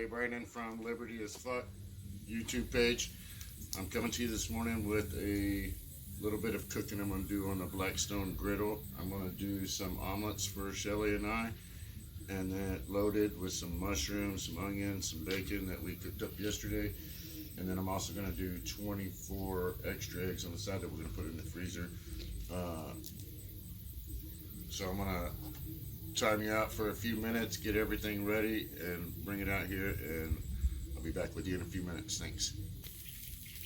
everybody, Brandon from Liberty as Fuck YouTube page. I'm coming to you this morning with a little bit of cooking I'm going to do on the Blackstone griddle. I'm going to do some omelets for Shelly and I, and then loaded with some mushrooms, some onions, some bacon that we cooked up yesterday. And then I'm also going to do 24 extra eggs on the side that we're going to put in the freezer. So I'm going to time you out for a few minutes, get everything ready, and bring it out here, and I'll be back with you in a few minutes. Thanks.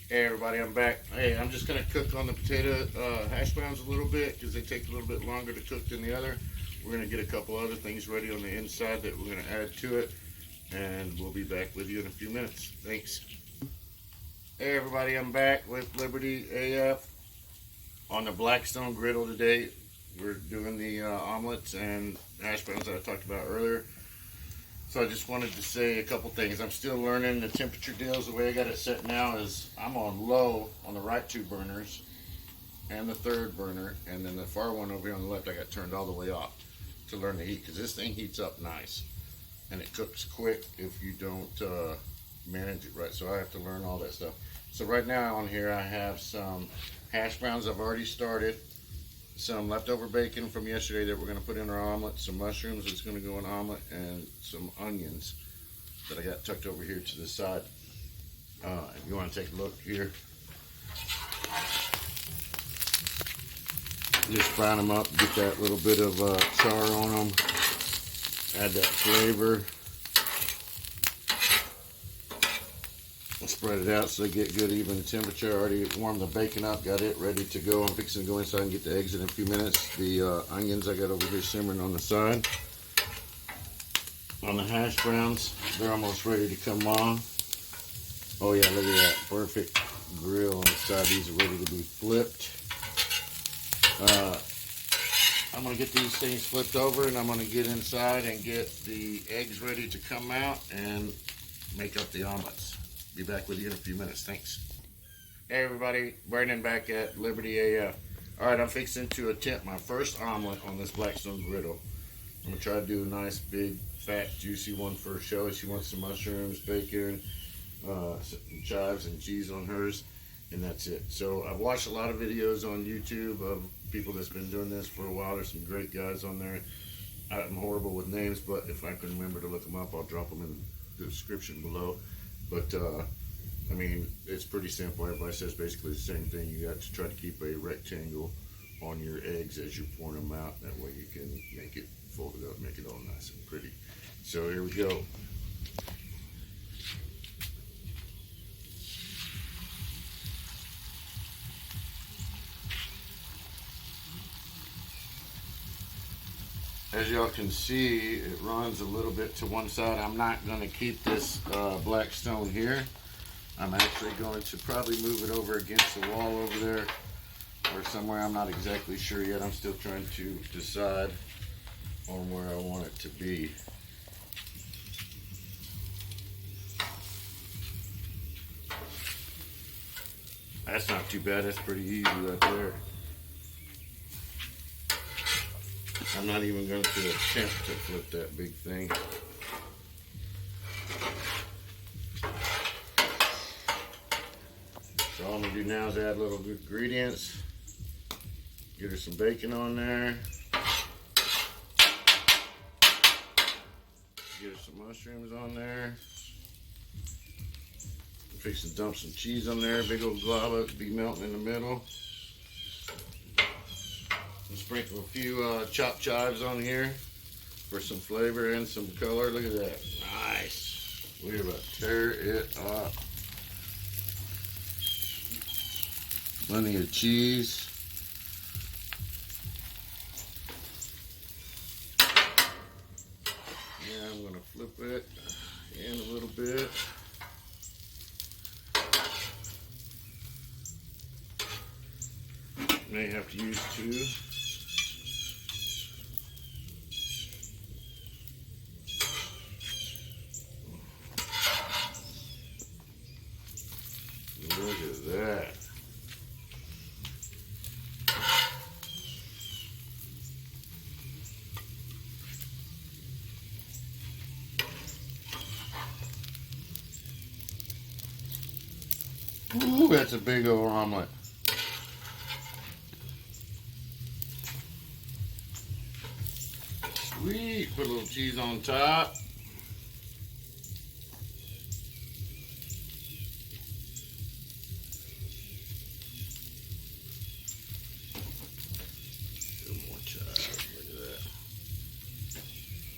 Hey everybody, I'm back. Hey, I'm just gonna cook on the potato hash browns a little bit because they take a little bit longer to cook than the other. We're gonna get a couple other things ready on the inside that we're gonna add to it, and we'll be back with you in a few minutes. Thanks. Hey everybody, I'm back with Liberty AF on the Blackstone griddle today. We're doing the omelets and hash browns that I talked about earlier. So I just wanted to say a couple things. I'm still learning the temperature deals. The way I got it set now is I'm on low on the right two burners and the third burner, and then the far one over here on the left I got turned all the way off to learn the heat, because this thing heats up nice and it cooks quick if you don't manage it right. So I have to learn all that stuff. So right now on here I have some hash browns I've already started, some leftover bacon from yesterday that we're going to put in our omelet, some mushrooms that's going to go in omelet, and some onions that I got tucked over here to the side. If you want to take a look here, just brown them up, get that little bit of char on them, add that flavor, spread it out so they get good even temperature. I already warmed the bacon up, got it ready to go. I'm fixing to go inside and get the eggs in a few minutes. The onions I got over here simmering on the side. On the hash browns, they're almost ready to come on. Oh yeah, look at that, perfect grill on the side. These are ready to be flipped. I'm going to get these things flipped over, and I'm going to get inside and get the eggs ready to come out and make up the omelets. Be back with you in a few minutes. Thanks. Hey everybody, Brandon back at Liberty AF. Alright, I'm fixing to attempt my first omelet on this Blackstone griddle. I'm going to try to do a nice big fat juicy one for Shelly. She wants some mushrooms, bacon, some chives and cheese on hers, and that's it. So I've watched a lot of videos on YouTube of people that's been doing this for a while. There's some great guys on there. I'm horrible with names, but if I can remember to look them up, I'll drop them in the description below. But, I mean, it's pretty simple. Everybody says basically the same thing. You got to try to keep a rectangle on your eggs as you're pouring them out. That way you can make it folded up, make it all nice and pretty. So here we go. As y'all can see, it runs a little bit to one side. I'm not going to keep this Blackstone here. I'm actually going to probably move it over against the wall over there or somewhere. I'm not exactly sure yet. I'm still trying to decide on where I want it to be. That's not too bad. That's pretty easy right there. I'm not even going to attempt to flip that big thing. So all I'm going to do now is add little ingredients. Get her some bacon on there. Get her some mushrooms on there. Fix and dump some cheese on there. Big old glob of it to be melting in the middle. Sprinkle a few chopped chives on here for some flavor and some color. Look at that. Nice. We're about to tear it up. Plenty of cheese. Yeah, I'm going to flip it in a little bit. May have to use two. Look at that. that's a big old omelet. Sweet. Put a little cheese on top.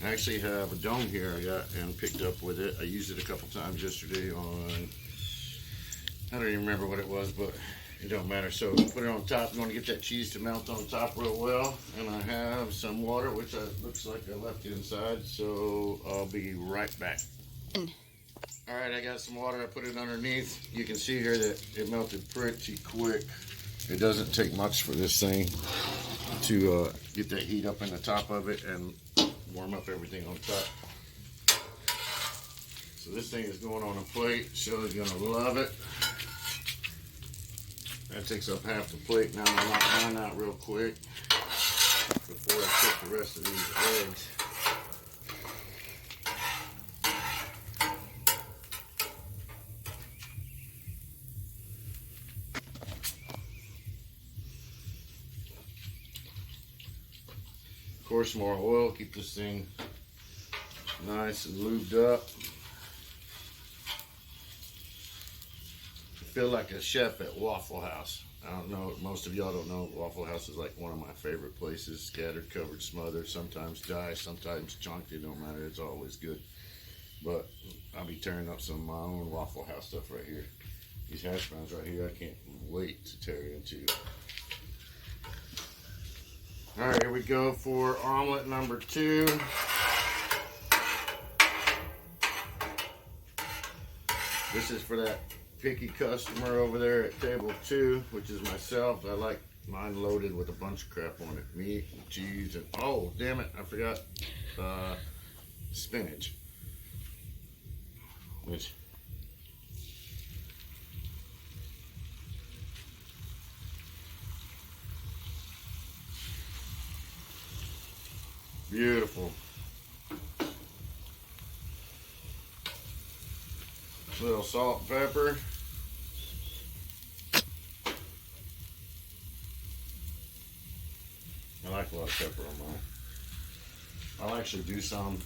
I actually have a dome here I got and picked up with it. I used it a couple times yesterday on, I don't even remember what it was, but it don't matter. So put it on top. You want to get that cheese to melt on top real well. And I have some water, which looks like I left inside. So I'll be right back. All right, I got some water. I put it underneath. You can see here that it melted pretty quick. It doesn't take much for this thing to get that heat up in the top of it and warm up everything on top. So this thing is going on a plate. Shelley's gonna love it. That takes up half the plate. Now I'm gonna knock mine out real quick before I cook the rest of these eggs. Of course, more oil, keep this thing nice and lubed up. I feel like a chef at Waffle House. I don't know, most of y'all don't know, Waffle House is like one of my favorite places. Scattered, covered, smothered, sometimes diced, sometimes chunked, it don't matter, it's always good. But I'll be tearing up some of my own Waffle House stuff right here. These hash browns right here, I can't wait to tear into. All right, here we go for omelet number 2. This is for that picky customer over there at table 2, which is myself. I like mine loaded with a bunch of crap on it. Meat, and cheese, and oh, damn it, I forgot spinach. Which beautiful. A little salt and pepper. I like a lot of pepper on mine. I'll actually do some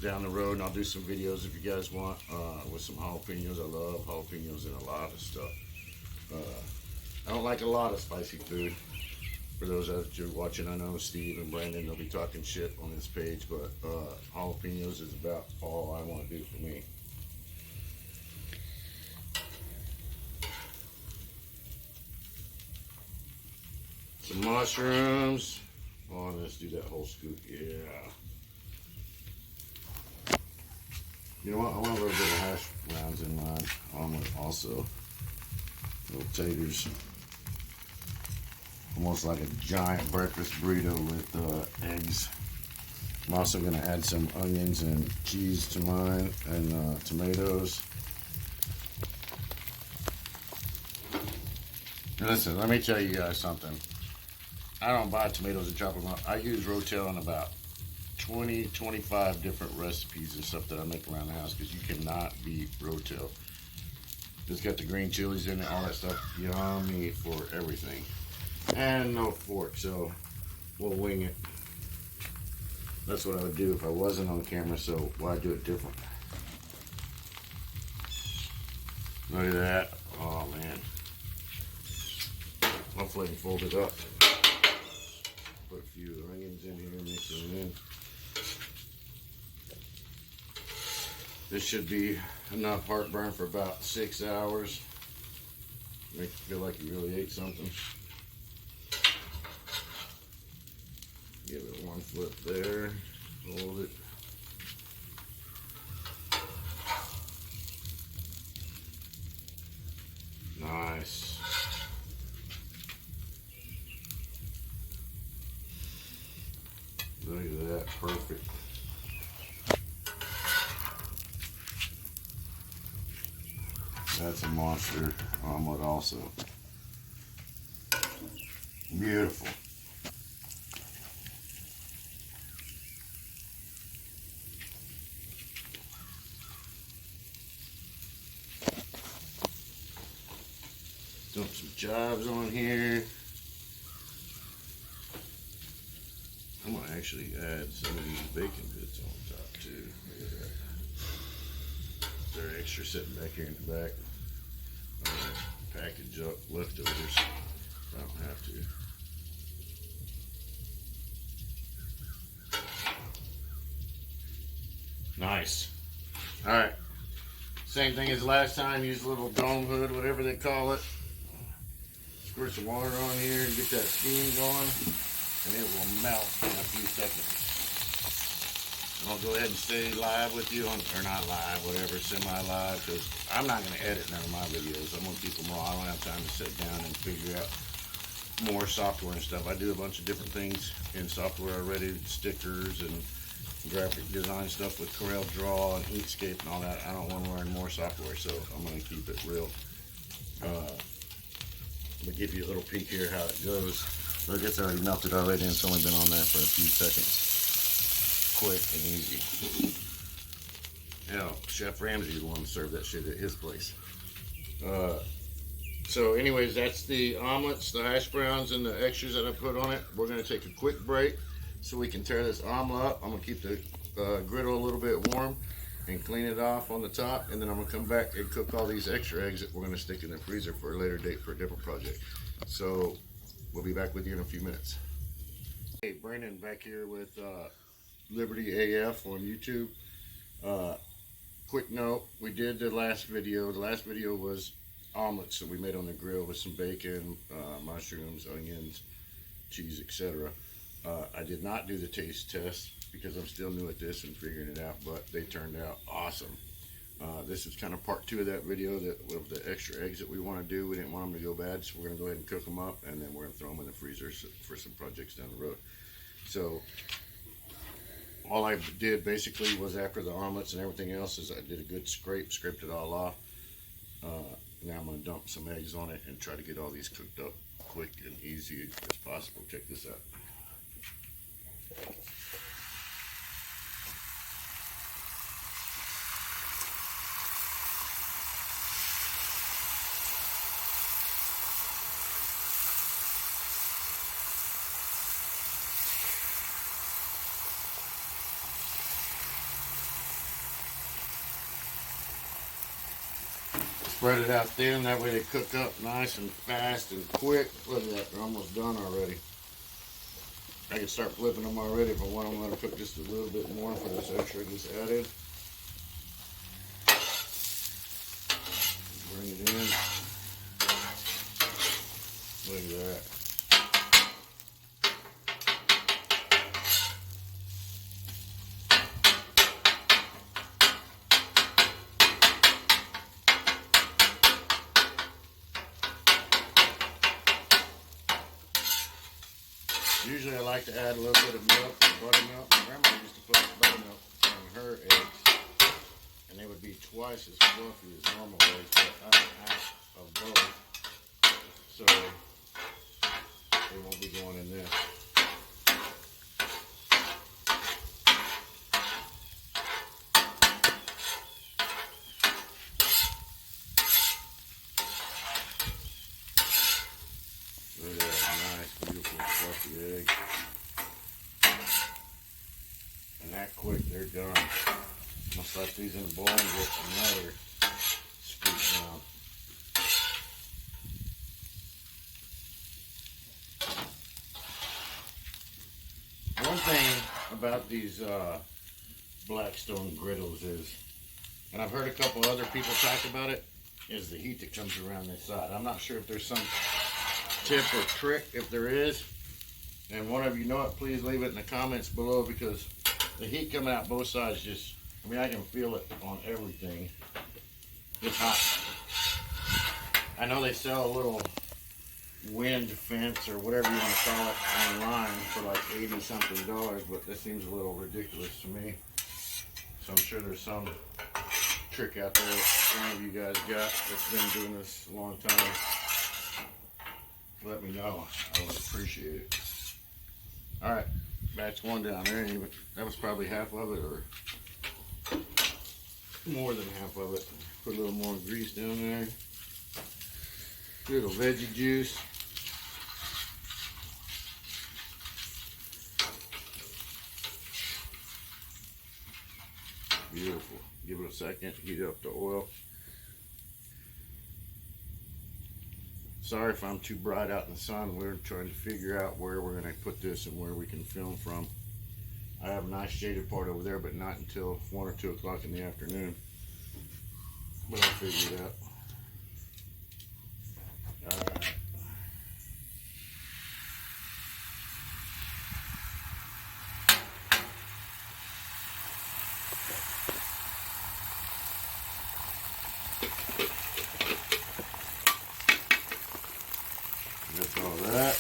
down the road, and I'll do some videos if you guys want with some jalapenos. I love jalapenos in a lot of stuff. I don't like a lot of spicy food. For those that you're watching, I know Steve and Brandon, they'll be talking shit on this page, but jalapenos is about all I want to do for me. Some mushrooms. Oh, let's do that whole scoop. Yeah. You know what? I want a little bit of hash browns in mine. Omelet also. Little taters. Almost like a giant breakfast burrito with eggs. I'm also going to add some onions and cheese to mine and tomatoes. Listen, let me tell you guys something. I don't buy tomatoes and chop them up. I use Rotel in about 20-25 different recipes and stuff that I make around the house because you cannot beat Rotel. It's got the green chilies in it, all that stuff. Yummy for everything. And no fork, so we'll wing it. That's what I would do if I wasn't on camera, so why do it different? Look at that. Oh man. Hopefully I can fold it up. Put a few onions in here, mix them in. This should be enough heartburn for about 6 hours. Make you feel like you really ate something. Give it one flip there, hold it. Nice. Look at that, perfect. That's a monster omelet also. Beautiful. Dump some chives on here. I'm gonna actually add some of these bacon bits on top too. Look at that. They're extra sitting back here in the back. Package up leftovers. I don't have to. Nice. All right. Same thing as last time. Use a little dome hood, whatever they call it. Squirt some water on here and get that steam going, and it will melt in a few seconds. And I'll go ahead and stay live with you on, or not live, whatever, semi-live, because I'm not going to edit none of my videos. I'm going to keep them raw. I don't have time to sit down and figure out more software and stuff. I do a bunch of different things in software already, stickers and graphic design stuff with Corel Draw and Inkscape and all that. I don't want to learn more software, so I'm going to keep it real. I'm going to give you a little peek here how it goes. Look, it's already melted already, and it's only been on there for a few seconds. Quick and easy. Hell, Chef Ramsay is the one to serve that shit at his place. So anyways, that's the omelets, the hash browns, and the extras that I put on it. We're going to take a quick break so we can tear this omelet up. I'm going to keep the griddle a little bit warm and clean it off on the top, and then I'm going to come back and cook all these extra eggs that we're going to stick in the freezer for a later date for a different project. So we'll be back with you in a few minutes. Hey, Brandon back here with Liberty AF on YouTube. Quick note, we did the last video. The last video was omelets that we made on the grill with some bacon, mushrooms, onions, cheese, etc. I did not do the taste test because I'm still new at this and figuring it out, but they turned out awesome. This is kind of part 2 of that video of the extra eggs that we want to do. We didn't want them to go bad, so we're going to go ahead and cook them up, and then we're going to throw them in the freezer for some projects down the road. So all I did basically was, after the omelets and everything else, is I did a good scraped it all off. Now I'm going to dump some eggs on it and try to get all these cooked up quick and easy as possible. Check this out. Spread it out thin, that way they cook up nice and fast and quick. Look at that, they're almost done already. I can start flipping them already if I want them to cook just a little bit more for this extra I just added. Bring it in. Look at that. Usually I like to add a little bit of milk, buttermilk. My grandma used to put buttermilk on her eggs, and they would be twice as fluffy as normal eggs, but I'm out of both, so they won't be going in this. Look at that nice, beautiful, fluffy egg. And that quick, they're done. I'm going to slap these in a bowl and get another scoop down. One thing about these Blackstone griddles is, and I've heard a couple other people talk about it, is the heat that comes around this side. I'm not sure if there's some tip or trick. If there is, and one of you know it, please leave it in the comments below, because the heat coming out both sides just, I mean, I can feel it on everything. It's hot. I know they sell a little wind fence or whatever you want to call it online for like $80 something, but that seems a little ridiculous to me. So I'm sure there's some trick out there that one of you guys got that's been doing this a long time. Let me know. I would appreciate it. Alright, batch 1 down there. That was probably half of it, or more than half of it. Put a little more grease down there. Little veggie juice. Beautiful. Give it a second, heat up the oil. Sorry if I'm too bright out in the sun. We're trying to figure out where we're going to put this and where we can film from. I have a nice shaded part over there, but not until 1 or 2 o'clock in the afternoon. But I'll figure it out. Alright. That's all that.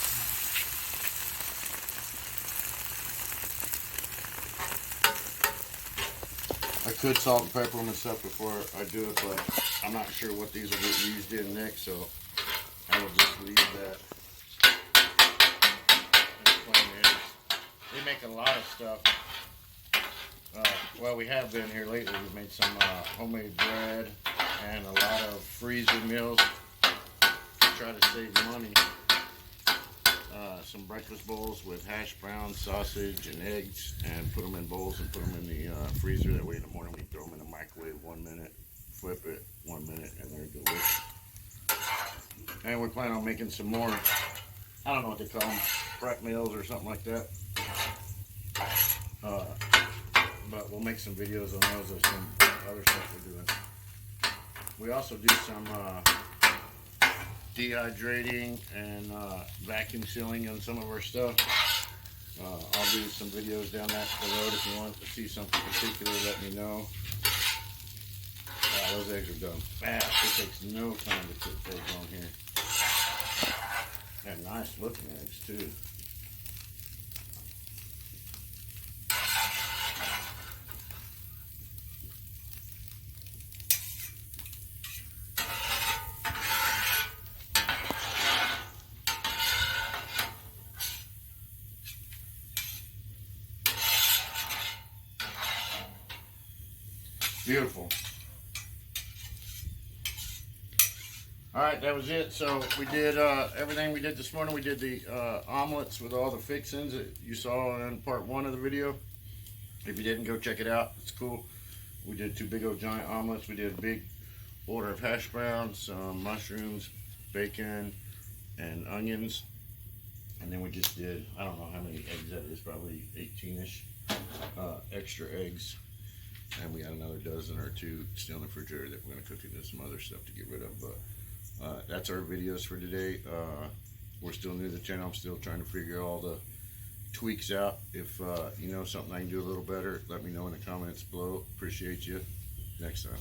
I could salt and pepper them and stuff before I do it, but I'm not sure what these will get used in next, so I will just leave that. They make a lot of stuff. Well, we have been here lately. We've made some homemade bread and a lot of freezer meals to try to save money. Some breakfast bowls with hash browns, sausage, and eggs, and put them in bowls and put them in the freezer. That way in the morning we throw them in the microwave 1 minute, flip it 1 minute, and they're delicious. And we're planning on making some more, I don't know what they call them, prep meals or something like that. But we'll make some videos on those of some other stuff we're doing. We also do some dehydrating and vacuum sealing on some of our stuff. I'll do some videos down that the road. If you want to see something particular, let me know. Those eggs are done fast. It takes no time to cook those on here. And nice looking eggs too. Beautiful. Alright, that was it. So we did everything we did this morning. We did the omelets with all the fixings that you saw in part 1 of the video. If you didn't, go check it out. It's cool. We did 2 big old giant omelets. We did a big order of hash browns, some mushrooms, bacon, and onions. And then we just did, I don't know how many eggs that is, probably 18-ish extra eggs. And we got another dozen or 2 still in the refrigerator that we're going to cook into some other stuff to get rid of. But that's our videos for today. We're still new to the channel. I'm still trying to figure all the tweaks out. If you know something I can do a little better, let me know in the comments below. Appreciate you. Next time.